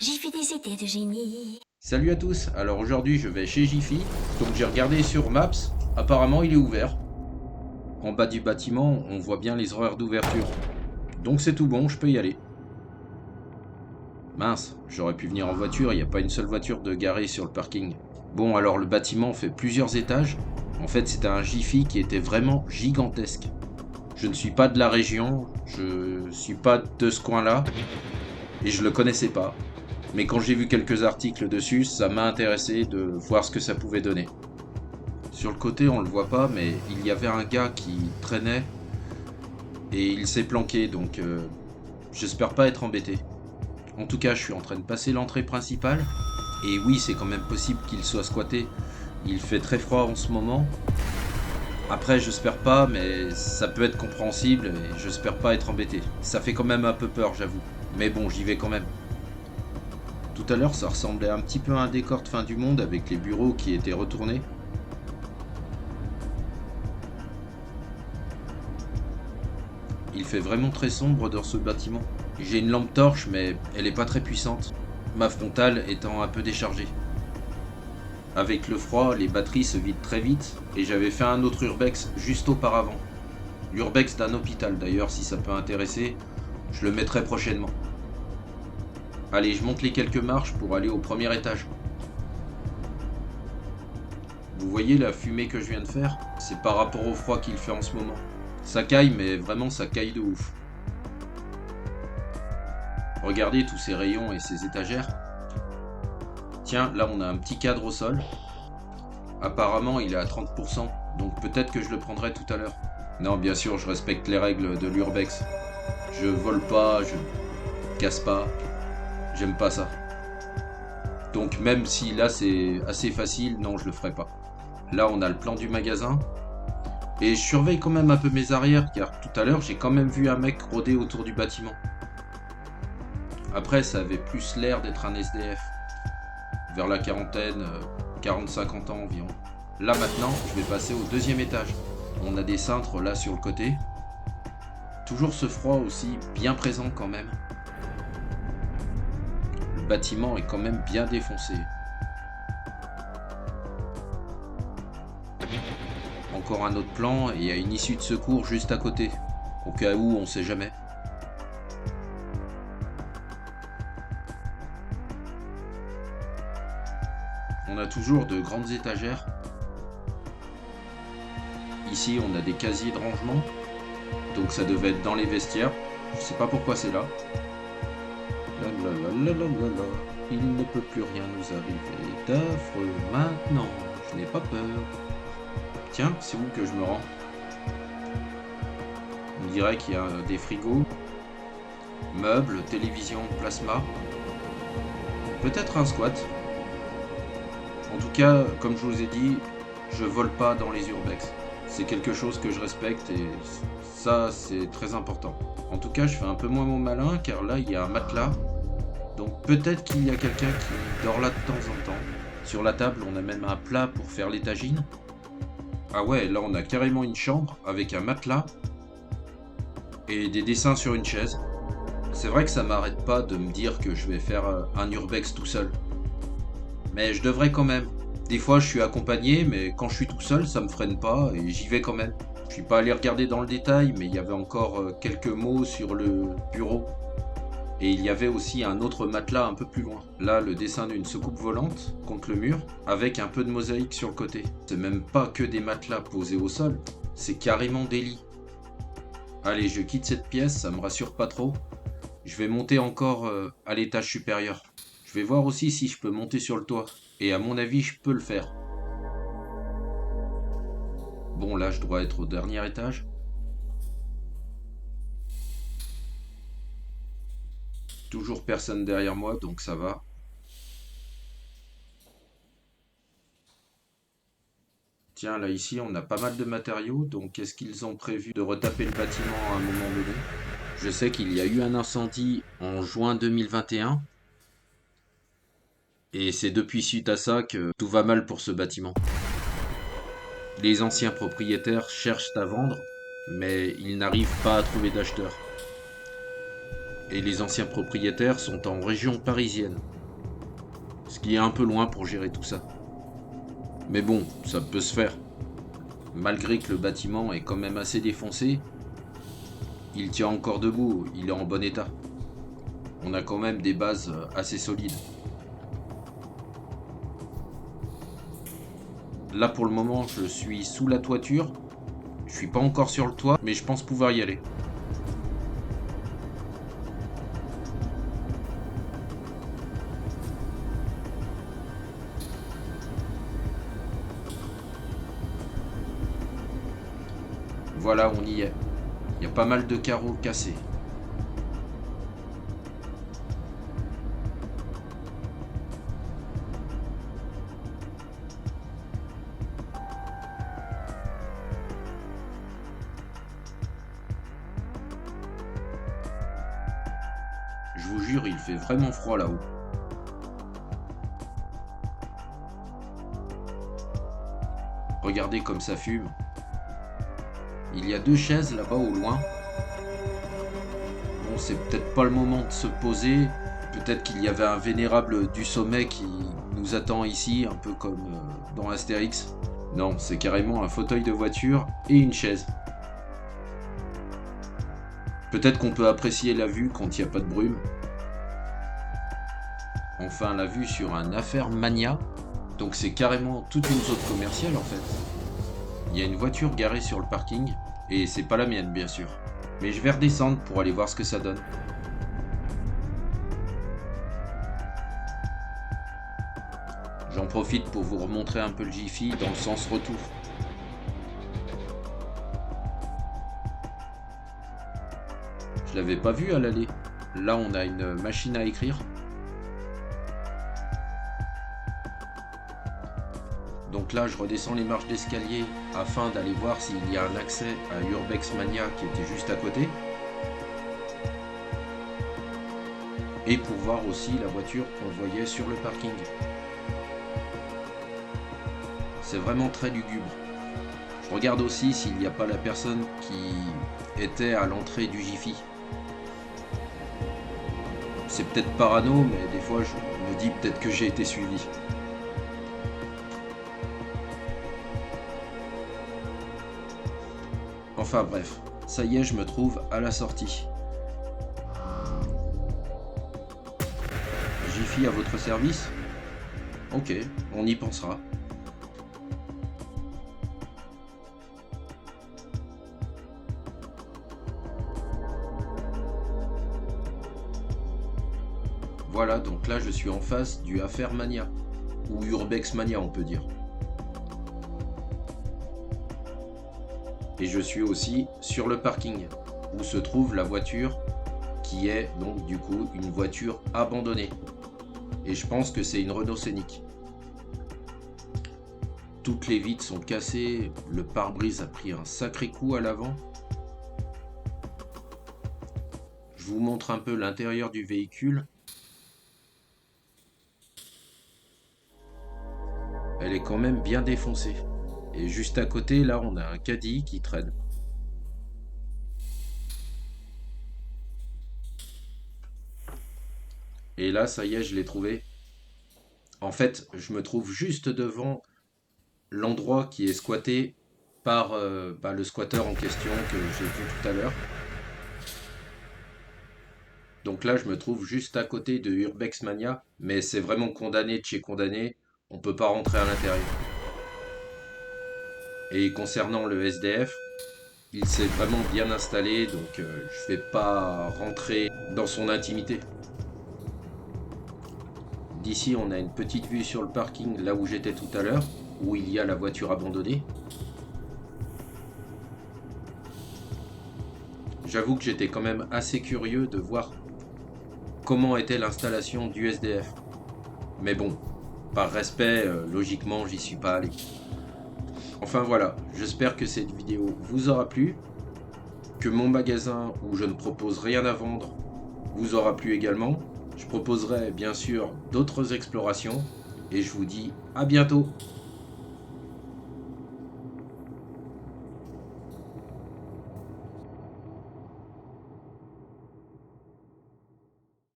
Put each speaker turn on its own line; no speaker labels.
J'ai fait des idées de génie.
Salut à tous, alors aujourd'hui je vais chez Jiffy, donc j'ai regardé sur Maps, apparemment il est ouvert. En bas du bâtiment, on voit bien les horaires d'ouverture. Donc c'est tout bon, je peux y aller. Mince, j'aurais pu venir en voiture, il n'y a pas une seule voiture de garée sur le parking. Bon, alors le bâtiment fait plusieurs étages. En fait, c'était un Jiffy qui était vraiment gigantesque. Je ne suis pas de la région, je suis pas de ce coin-là, et je le connaissais pas. Mais quand j'ai vu quelques articles dessus, ça m'a intéressé de voir ce que ça pouvait donner. Sur le côté, on le voit pas, mais il y avait un gars qui traînait et il s'est planqué, donc j'espère pas être embêté. En tout cas, je suis en train de passer l'entrée principale. Et oui, c'est quand même possible qu'il soit squatté. Il fait très froid en ce moment. Après, j'espère pas, mais ça peut être compréhensible et j'espère pas être embêté. Ça fait quand même un peu peur, j'avoue. Mais bon, j'y vais quand même. Tout à l'heure, ça ressemblait un petit peu à un décor de fin du monde avec les bureaux qui étaient retournés. Il fait vraiment très sombre dans ce bâtiment. J'ai une lampe torche, mais elle est pas très puissante. Ma frontale étant un peu déchargée. Avec le froid, les batteries se vident très vite, et j'avais fait un autre urbex juste auparavant. L'urbex d'un hôpital d'ailleurs, si ça peut intéresser, je le mettrai prochainement. Allez, je monte les quelques marches pour aller au premier étage. Vous voyez la fumée que je viens de faire? C'est par rapport au froid qu'il fait en ce moment. Ça caille, mais vraiment ça caille de ouf. Regardez tous ces rayons et ces étagères. Tiens, là on a un petit cadre au sol. Apparemment il est à 30%, donc peut-être que je le prendrai tout à l'heure. Non, bien sûr, je respecte les règles de l'urbex. Je vole pas, je casse pas. J'aime pas ça. Donc même si là c'est assez facile, non, je le ferai pas. Là on a le plan du magasin. Et je surveille quand même un peu mes arrières, car tout à l'heure j'ai quand même vu un mec rôder autour du bâtiment. Après, ça avait plus l'air d'être un SDF. Vers la quarantaine, 40-50 ans environ. Là maintenant, je vais passer au deuxième étage. On a des cintres là sur le côté. Toujours ce froid aussi bien présent quand même. Le bâtiment est quand même bien défoncé. Encore un autre plan et il y a une issue de secours juste à côté. Au cas où, on sait jamais. On a toujours de grandes étagères. Ici, on a des casiers de rangement. Donc ça devait être dans les vestiaires. Je sais pas pourquoi c'est là. Lalalala, il ne peut plus rien nous arriver d'affreux maintenant. Je n'ai pas peur. Tiens, c'est où que je me rends? On dirait qu'il y a des frigos, meubles, télévision, plasma. Peut-être un squat. En tout cas, comme je vous ai dit, je vole pas dans les urbex. C'est quelque chose que je respecte et ça, c'est très important. En tout cas, je fais un peu moins mon malin car là, il y a un matelas. Donc peut-être qu'il y a quelqu'un qui dort là de temps en temps. Sur la table, on a même un plat pour faire les tagines. Ah ouais, là on a carrément une chambre avec un matelas et des dessins sur une chaise. C'est vrai que ça m'arrête pas de me dire que je vais faire un urbex tout seul. Mais je devrais quand même. Des fois je suis accompagné, mais quand je suis tout seul, ça me freine pas et j'y vais quand même. Je suis pas allé regarder dans le détail, mais il y avait encore quelques mots sur le bureau. Et il y avait aussi un autre matelas un peu plus loin. Là, le dessin d'une soucoupe volante contre le mur, avec un peu de mosaïque sur le côté. C'est même pas que des matelas posés au sol, c'est carrément des lits. Allez, je quitte cette pièce, ça me rassure pas trop. Je vais monter encore à l'étage supérieur. Je vais voir aussi si je peux monter sur le toit. Et à mon avis, je peux le faire. Bon, là, je dois être au dernier étage. Toujours personne derrière moi, donc ça va. Tiens, là ici, on a pas mal de matériaux, donc est-ce qu'ils ont prévu de retaper le bâtiment à un moment donné? Je sais qu'il y a eu un incendie en juin 2021, et c'est depuis suite à ça que tout va mal pour ce bâtiment. Les anciens propriétaires cherchent à vendre, mais ils n'arrivent pas à trouver d'acheteurs. Et les anciens propriétaires sont en région parisienne. Ce qui est un peu loin pour gérer tout ça. Mais bon, ça peut se faire. Malgré que le bâtiment est quand même assez défoncé, il tient encore debout, il est en bon état. On a quand même des bases assez solides. Là pour le moment, je suis sous la toiture. Je suis pas encore sur le toit, mais je pense pouvoir y aller. Voilà, on y est. Il y a pas mal de carreaux cassés. Je vous jure, il fait vraiment froid là-haut. Regardez comme ça fume. Il y a 2 chaises là-bas au loin. Bon, c'est peut-être pas le moment de se poser. Peut-être qu'il y avait un vénérable du sommet qui nous attend ici, un peu comme dans Astérix. Non, c'est carrément un fauteuil de voiture et une chaise. Peut-être qu'on peut apprécier la vue quand il n'y a pas de brume. Enfin, la vue sur un Affaire Mania. Donc c'est carrément toute une zone commerciale en fait. Il y a une voiture garée sur le parking, et c'est pas la mienne bien sûr. Mais je vais redescendre pour aller voir ce que ça donne. J'en profite pour vous remontrer un peu le Jiffy dans le sens retour. Je l'avais pas vu à l'aller. Là on a une machine à écrire. Donc là je redescends les marches d'escalier afin d'aller voir s'il y a un accès à Urbex Mania qui était juste à côté. Et pour voir aussi la voiture qu'on voyait sur le parking. C'est vraiment très lugubre. Je regarde aussi s'il n'y a pas la personne qui était à l'entrée du Jiffy. C'est peut-être parano, mais des fois je me dis peut-être que j'ai été suivi. Enfin bref, ça y est, je me trouve à la sortie. Jiffy à votre service? Ok, on y pensera. Voilà, donc là je suis en face du Affaire Mania, ou Urbex Mania on peut dire. Et je suis aussi sur le parking, où se trouve la voiture, qui est donc du coup une voiture abandonnée. Et je pense que c'est une Renault Scénic. Toutes les vitres sont cassées, le pare-brise a pris un sacré coup à l'avant. Je vous montre un peu l'intérieur du véhicule. Elle est quand même bien défoncée. Et juste à côté, là, on a un caddie qui traîne. Et là, ça y est, je l'ai trouvé. En fait, je me trouve juste devant l'endroit qui est squatté par le squatteur en question que j'ai vu tout à l'heure. Donc là, je me trouve juste à côté de Urbex Mania, mais c'est vraiment condamné de chez condamné. On peut pas rentrer à l'intérieur. Et concernant le SDF, il s'est vraiment bien installé, donc je vais pas rentrer dans son intimité. D'ici, on a une petite vue sur le parking, là où j'étais tout à l'heure, où il y a la voiture abandonnée. J'avoue que j'étais quand même assez curieux de voir comment était l'installation du SDF. Mais bon, par respect, logiquement, j'y suis pas allé. Enfin voilà, j'espère que cette vidéo vous aura plu, que mon magasin où je ne propose rien à vendre vous aura plu également. Je proposerai bien sûr d'autres explorations et je vous dis à bientôt.